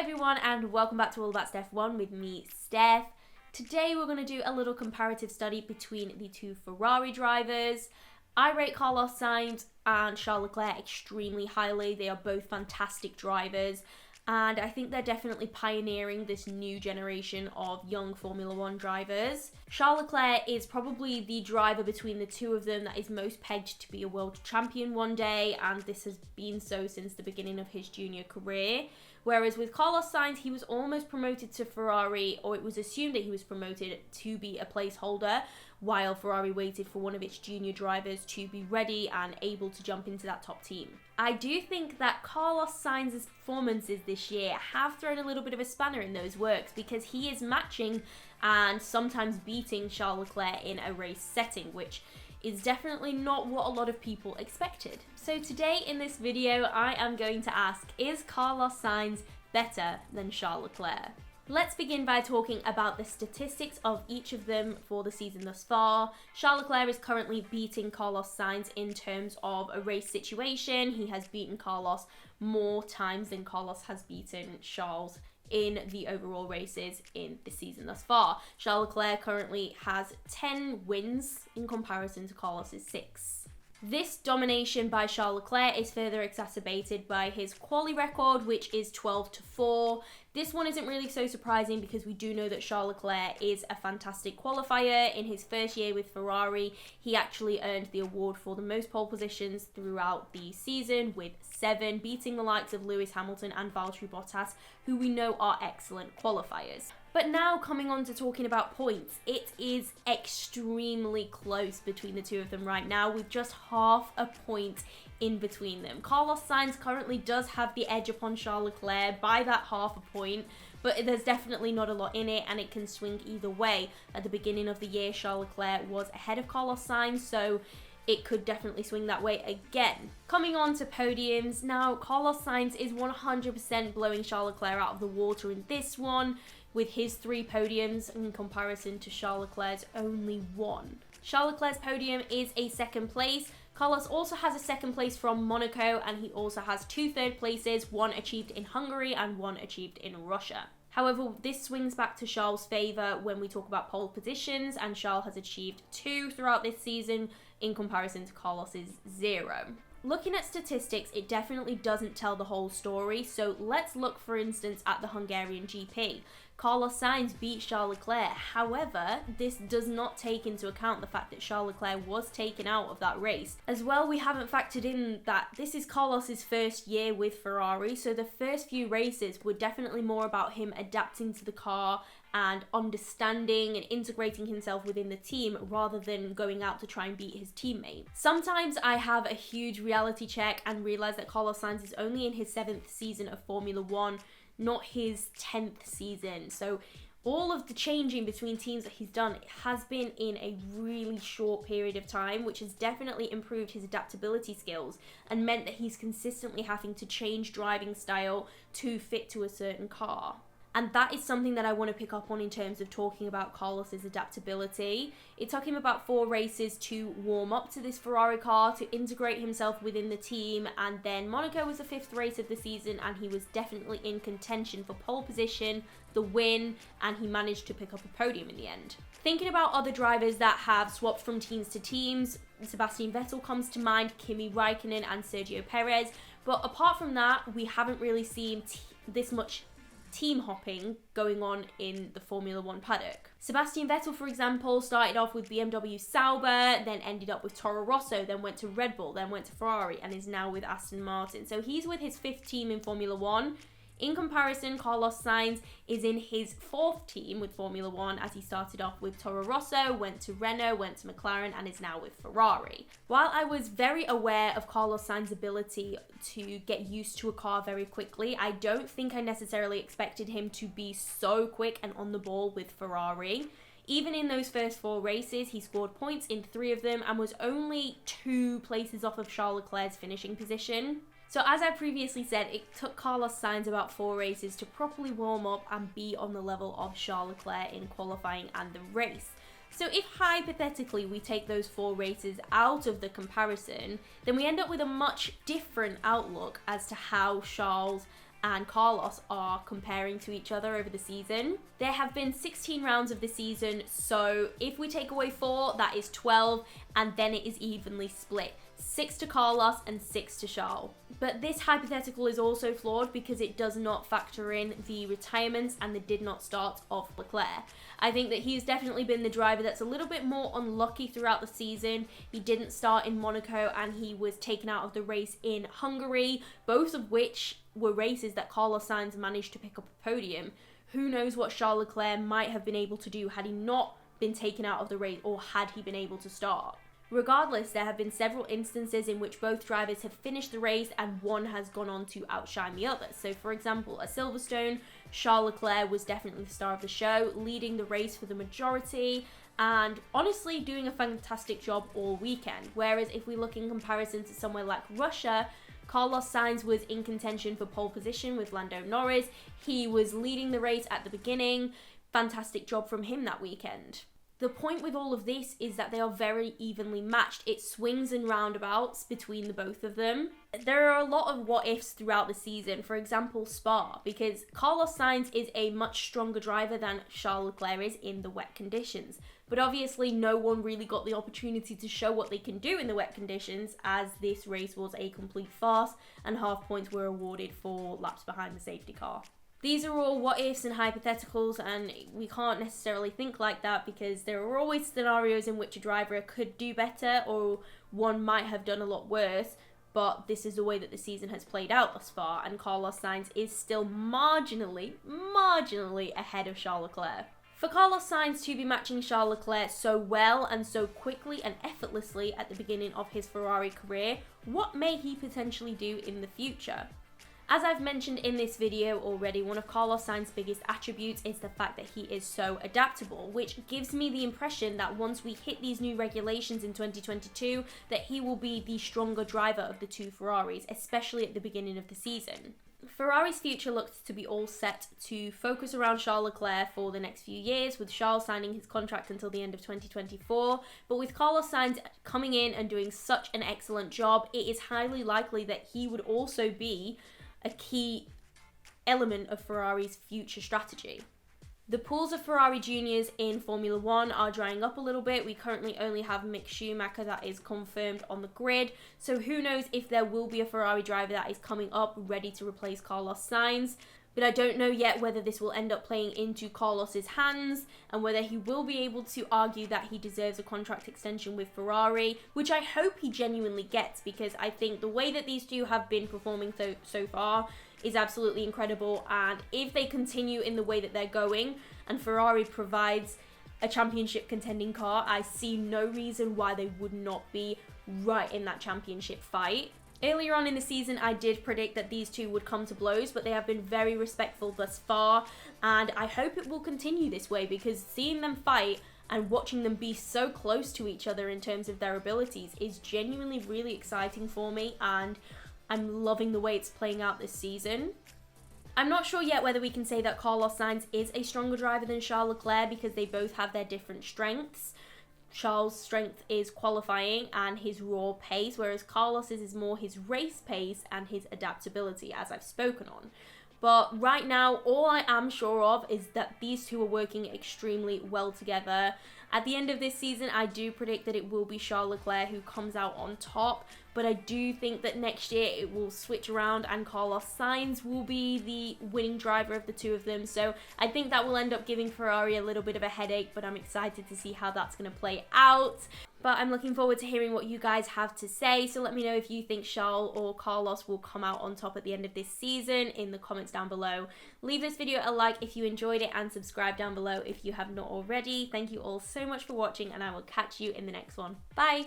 everyone and welcome back to All About Steph 1 with me, Steph. Today we're going to do a little comparative study between the two Ferrari drivers. I rate Carlos Sainz and Charles Leclerc extremely highly. They are both fantastic drivers and I think they're definitely pioneering this new generation of young Formula 1 drivers. Charles Leclerc is probably the driver between the two of them that is most pegged to be a world champion one day, and this has been so since the beginning of his junior career. Whereas with Carlos Sainz, he was almost promoted to Ferrari, or it was assumed that he was promoted to be a placeholder, while Ferrari waited for one of its junior drivers to be ready and able to jump into that top team. I do think that Carlos Sainz's performances this year have thrown a little bit of a spanner in those works, because he is matching and sometimes beating Charles Leclerc in a race setting, which is definitely not what a lot of people expected. So today in this video, I am going to ask, is Carlos Sainz better than Charles Leclerc? Let's begin by talking about the statistics of each of them for the season thus far. Charles Leclerc is currently beating Carlos Sainz in terms of a race situation. He has beaten Carlos more times than Carlos has beaten Charles in the overall races in the season thus far. Charles Leclerc currently has 10 wins in comparison to Carlos's 6. This domination by Charles Leclerc is further exacerbated by his quali record, which is 12-4. This one isn't really so surprising because we do know that Charles Leclerc is a fantastic qualifier. In his first year with Ferrari, he actually earned the award for the most pole positions throughout the season with 7, beating the likes of Lewis Hamilton and Valtteri Bottas, who we know are excellent qualifiers. But now coming on to talking about points, it is extremely close between the two of them right now, with just half a point in between them. Carlos Sainz currently does have the edge upon Charles Leclerc by that half a point, but there's definitely not a lot in it and it can swing either way. At the beginning of the year, Charles Leclerc was ahead of Carlos Sainz, so it could definitely swing that way again. Coming on to podiums, now Carlos Sainz is 100% blowing Charles Leclerc out of the water in this one, with his 3 podiums in comparison to Charles Leclerc's only 1. Charles Leclerc's podium is a 2nd place. Carlos also has a 2nd place from Monaco, and he also has 2 3rd places, 1 achieved in Hungary and 1 achieved in Russia. However, this swings back to Charles' favour when we talk about pole positions, and Charles has achieved 2 throughout this season in comparison to Carlos's 0. Looking at statistics, it definitely doesn't tell the whole story, so let's look for instance at the Hungarian GP. Carlos Sainz beat Charles Leclerc, however, this does not take into account the fact that Charles Leclerc was taken out of that race. As well, we haven't factored in that this is Carlos's first year with Ferrari, so the first few races were definitely more about him adapting to the car and understanding and integrating himself within the team rather than going out to try and beat his teammate. Sometimes I have a huge reality check and realise that Carlos Sainz is only in his 7th season of Formula 1, not his 10th season. So all of the changing between teams that he's done has been in a really short period of time, which has definitely improved his adaptability skills and meant that he's consistently having to change driving style to fit to a certain car. And that is something that I want to pick up on in terms of talking about Carlos's adaptability. It took him about 4 races to warm up to this Ferrari car, to integrate himself within the team, and then Monaco was the 5th race of the season and he was definitely in contention for pole position, the win, and he managed to pick up a podium in the end. Thinking about other drivers that have swapped from teams to teams, Sebastian Vettel comes to mind, Kimi Raikkonen and Sergio Perez, but apart from that, we haven't really seen this much team hopping going on in the Formula 1 paddock. Sebastian Vettel, for example, started off with BMW Sauber, then ended up with Toro Rosso, then went to Red Bull, then went to Ferrari, and is now with Aston Martin. So he's with his 5th team in Formula 1. In comparison, Carlos Sainz is in his 4th team with Formula 1, as he started off with Toro Rosso, went to Renault, went to McLaren, and is now with Ferrari. While I was very aware of Carlos Sainz's ability to get used to a car very quickly, I don't think I necessarily expected him to be so quick and on the ball with Ferrari. Even in those first 4 races, he scored points in 3 of them and was only 2 places off of Charles Leclerc's finishing position. So as I previously said, it took Carlos Sainz about 4 races to properly warm up and be on the level of Charles Leclerc in qualifying and the race. So if hypothetically we take those 4 races out of the comparison, then we end up with a much different outlook as to how Charles and Carlos are comparing to each other over the season. There have been 16 rounds of the season, so if we take away 4, that is 12, and then it is evenly split. 6 to Carlos and 6 to Charles. But this hypothetical is also flawed because it does not factor in the retirements and the did not start of Leclerc. I think that he's definitely been the driver that's a little bit more unlucky throughout the season. He didn't start in Monaco and he was taken out of the race in Hungary, both of which were races that Carlos Sainz managed to pick up a podium. Who knows what Charles Leclerc might have been able to do had he not been taken out of the race or had he been able to start. Regardless, there have been several instances in which both drivers have finished the race and one has gone on to outshine the other. So for example, at Silverstone, Charles Leclerc was definitely the star of the show, leading the race for the majority and honestly doing a fantastic job all weekend. Whereas if we look in comparison to somewhere like Russia, Carlos Sainz was in contention for pole position with Lando Norris. He was leading the race at the beginning. Fantastic job from him that weekend. The point with all of this is that they are very evenly matched. It swings and roundabouts between the both of them. There are a lot of what-ifs throughout the season. For example, Spa, because Carlos Sainz is a much stronger driver than Charles Leclerc is in the wet conditions. But obviously no one really got the opportunity to show what they can do in the wet conditions, as this race was a complete farce and half points were awarded for laps behind the safety car. These are all what-ifs and hypotheticals, and we can't necessarily think like that because there are always scenarios in which a driver could do better or one might have done a lot worse, but this is the way that the season has played out thus far, and Carlos Sainz is still marginally ahead of Charles Leclerc. For Carlos Sainz to be matching Charles Leclerc so well and so quickly and effortlessly at the beginning of his Ferrari career, what may he potentially do in the future? As I've mentioned in this video already, one of Carlos Sainz's biggest attributes is the fact that he is so adaptable, which gives me the impression that once we hit these new regulations in 2022, that he will be the stronger driver of the two Ferraris, especially at the beginning of the season. Ferrari's future looks to be all set to focus around Charles Leclerc for the next few years, with Charles signing his contract until the end of 2024. But with Carlos Sainz coming in and doing such an excellent job, it is highly likely that he would also be a key element of Ferrari's future strategy. The pools of Ferrari juniors in Formula 1 are drying up a little bit. We currently only have Mick Schumacher that is confirmed on the grid, so who knows if there will be a Ferrari driver that is coming up ready to replace Carlos Sainz. But I don't know yet whether this will end up playing into Carlos's hands and whether he will be able to argue that he deserves a contract extension with Ferrari, which I hope he genuinely gets, because I think the way that these two have been performing so far is absolutely incredible, and if they continue in the way that they're going and Ferrari provides a championship contending car, I see no reason why they would not be right in that championship fight. Earlier on in the season, I did predict that these two would come to blows, but they have been very respectful thus far, and I hope it will continue this way, because seeing them fight and watching them be so close to each other in terms of their abilities is genuinely really exciting for me, and I'm loving the way it's playing out this season. I'm not sure yet whether we can say that Carlos Sainz is a stronger driver than Charles Leclerc, because they both have their different strengths. Charles' strength is qualifying and his raw pace, whereas Carlos's is more his race pace and his adaptability, as I've spoken on. But right now, all I am sure of is that these two are working extremely well together. At the end of this season, I do predict that it will be Charles Leclerc who comes out on top, but I do think that next year it will switch around and Carlos Sainz will be the winning driver of the two of them. So I think that will end up giving Ferrari a little bit of a headache, but I'm excited to see how that's going to play out. But I'm looking forward to hearing what you guys have to say. So let me know if you think Charles or Carlos will come out on top at the end of this season in the comments down below. Leave this video a like if you enjoyed it and subscribe down below if you have not already. Thank you all so much for watching, and I will catch you in the next one. Bye!